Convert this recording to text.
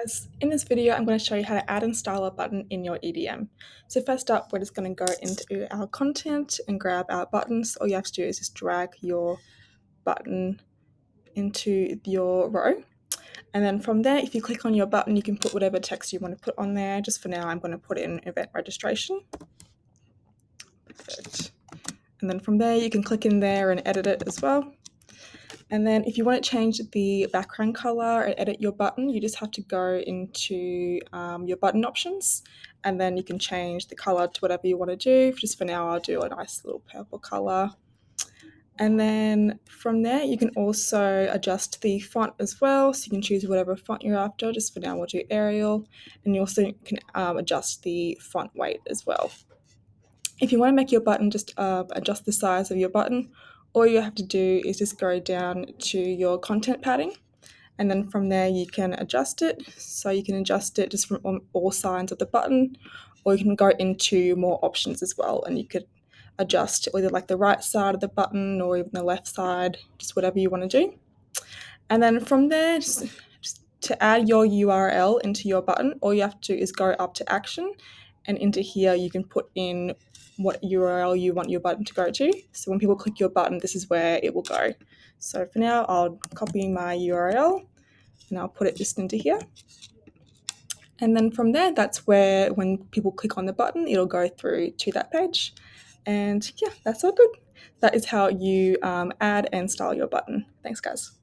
guys, in this video I'm going to show you how to add and style a button in your EDM. So first up, we're just going to go into our content and grab our buttons. All you have to do is just drag your button into your row. And then from there, if you click on your button, you can put whatever text you want to put on there. Just for now, I'm going to put in event registration. Perfect. And then from there, you can click in there and edit it as well. And then if you want to change the background color and edit your button, you just have to go into your button options, and then you can change the color to whatever you want to do. Just for now, I'll do a nice little purple color. And then from there, you can also adjust the font as well. So you can choose whatever font you're after. Just for now, we'll do Arial. And you also can adjust the font weight as well. If you want to make your button, just adjust the size of your button. All you have to do is just go down to your content padding, and then from there you can adjust it. So you can adjust it just from all sides of the button, or you can go into more options as well, and you could adjust either like the right side of the button or even the left side, just whatever you want to do. And then from there, just to add your URL into your button, all you have to do is go up to action, and into here you can put in what URL you want your button to go to. So when people click your button, this is where it will go. So for now, I'll copy my URL and I'll put it just into here. And then from there, that's where when people click on the button, it'll go through to that page. And yeah, that's all good. That is how you add and style your button. Thanks, guys.